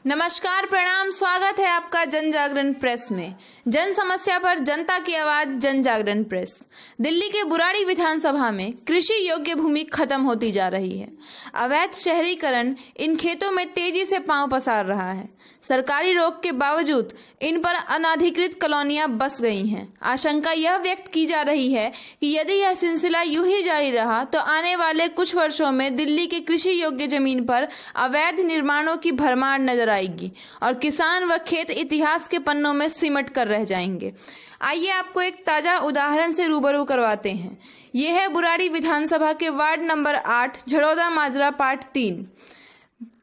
नमस्कार, प्रणाम, स्वागत है आपका जन जागरण प्रेस में। जन समस्या पर जनता की आवाज, जन जागरण प्रेस। दिल्ली के बुराड़ी विधानसभा में कृषि योग्य भूमि खत्म होती जा रही है। अवैध शहरीकरण इन खेतों में तेजी से पांव पसार रहा है। सरकारी रोक के बावजूद इन पर अनाधिकृत कॉलोनियां बस गई हैं। आशंका यह व्यक्त की जा रही है कि यदि यह सिलसिला यूं ही जारी रहा तो आने वाले कुछ वर्षों में दिल्ली के कृषि योग्य जमीन पर अवैध निर्माणों की भरमार नजर आएगी और किसान व खेत इतिहास के पन्नों में सिमट कर रह जाएंगे। आइए आपको एक ताजा उदाहरण से रूबरू करवाते हैं। ये है बुराड़ी विधानसभा के वार्ड नंबर 8 झड़ौदा माजरा पार्ट 3।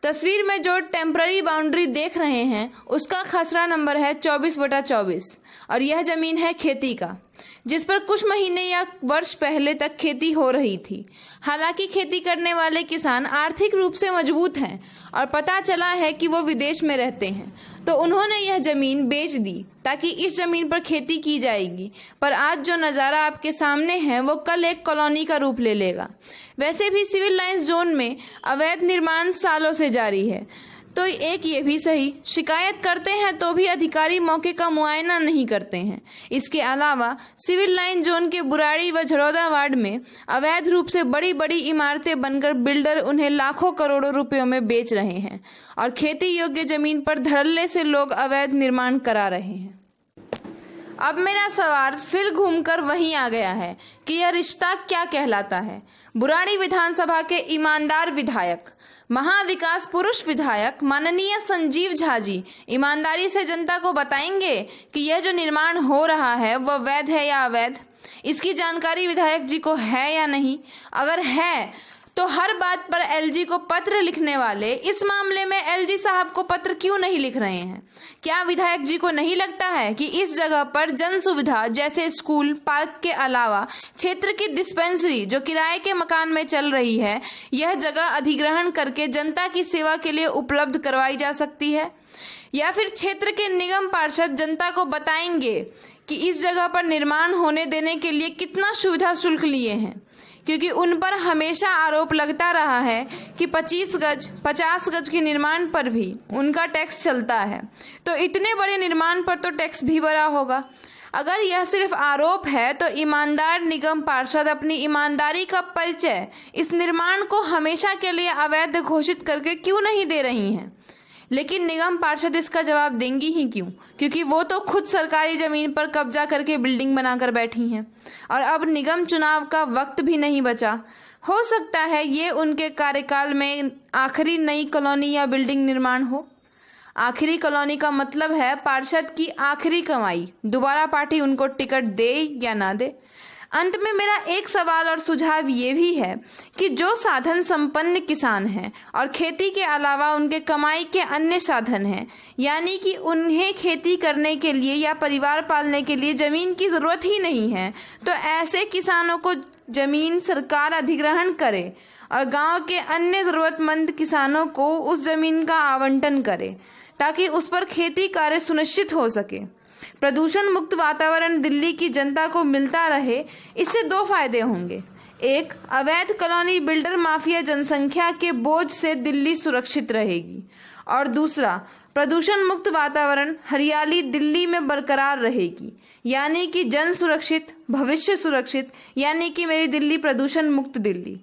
तस्वीर में जो टेम्पररी बाउंड्री देख रहे हैं उसका खसरा नंबर है 24/24 और यह जमीन है खेती का, जिस पर कुछ महीने या वर्ष पहले तक खेती हो रही थी। हालांकि खेती करने वाले किसान आर्थिक रूप से मजबूत हैं और पता चला है कि वो विदेश में रहते हैं, तो उन्होंने यह जमीन बेच दी ताकि इस जमीन पर खेती की जाएगी। पर आज जो नज़ारा आपके सामने है वो कल एक कॉलोनी का रूप ले लेगा। वैसे भी सिविल लाइंस जोन में अवैध निर्माण सालों से जारी है, तो एक ये भी सही, शिकायत करते हैं तो भी अधिकारी मौके का मुआयना नहीं करते हैं। इसके अलावा सिविल लाइन जोन के बुराड़ी व झड़ौदा वार्ड में अवैध रूप से बड़ी बड़ी इमारतें बनकर बिल्डर उन्हें लाखों करोड़ों रुपयों में बेच रहे हैं और खेती योग्य जमीन पर धड़ल्ले से लोग अवैध निर्माण करा रहे हैं। अब मेरा सवाल फिर घूमकर वहीं आ गया है कि यह रिश्ता क्या कहलाता है। बुराड़ी विधानसभा के ईमानदार विधायक, महाविकास पुरुष विधायक माननीय संजीव झा जी ईमानदारी से जनता को बताएंगे कि यह जो निर्माण हो रहा है वह वैध है या अवैध। इसकी जानकारी विधायक जी को है या नहीं? अगर है तो हर बात पर एलजी को पत्र लिखने वाले इस मामले में एलजी साहब को पत्र क्यों नहीं लिख रहे हैं? क्या विधायक जी को नहीं लगता है कि इस जगह पर जन सुविधा जैसे स्कूल, पार्क के अलावा क्षेत्र की डिस्पेंसरी जो किराए के मकान में चल रही है, यह जगह अधिग्रहण करके जनता की सेवा के लिए उपलब्ध करवाई जा सकती है? या फिर क्षेत्र के निगम पार्षद जनता को बताएंगे कि इस जगह पर निर्माण होने देने के लिए कितना सुविधा शुल्क लिए हैं? क्योंकि उन पर हमेशा आरोप लगता रहा है कि 25 गज 50 गज के निर्माण पर भी उनका टैक्स चलता है, तो इतने बड़े निर्माण पर तो टैक्स भी भरा होगा। अगर यह सिर्फ आरोप है तो ईमानदार निगम पार्षद अपनी ईमानदारी का परिचय इस निर्माण को हमेशा के लिए अवैध घोषित करके क्यों नहीं दे रही हैं? लेकिन निगम पार्षद इसका जवाब देंगी ही क्यों? क्योंकि वो तो खुद सरकारी जमीन पर कब्जा करके बिल्डिंग बनाकर बैठी हैं और अब निगम चुनाव का वक्त भी नहीं बचा। हो सकता है ये उनके कार्यकाल में आखिरी नई कॉलोनी या बिल्डिंग निर्माण हो। आखिरी कॉलोनी का मतलब है पार्षद की आखिरी कमाई। दोबारा पार्टी उनको टिकट दे या ना दे। अंत में मेरा एक सवाल और सुझाव ये भी है कि जो साधन संपन्न किसान हैं और खेती के अलावा उनके कमाई के अन्य साधन हैं, यानी कि उन्हें खेती करने के लिए या परिवार पालने के लिए ज़मीन की ज़रूरत ही नहीं है, तो ऐसे किसानों को ज़मीन सरकार अधिग्रहण करे और गांव के अन्य ज़रूरतमंद किसानों को उस ज़मीन का आवंटन करे ताकि उस पर खेती कार्य सुनिश्चित हो सके। प्रदूषण मुक्त वातावरण दिल्ली की जनता को मिलता रहे, इससे दो फायदे होंगे। एक, अवैध कॉलोनी बिल्डर माफिया जनसंख्या के बोझ से दिल्ली सुरक्षित रहेगी और दूसरा, प्रदूषण मुक्त वातावरण, हरियाली दिल्ली में बरकरार रहेगी। यानी कि जन सुरक्षित, भविष्य सुरक्षित, यानी कि मेरी दिल्ली प्रदूषण मुक्त दिल्ली।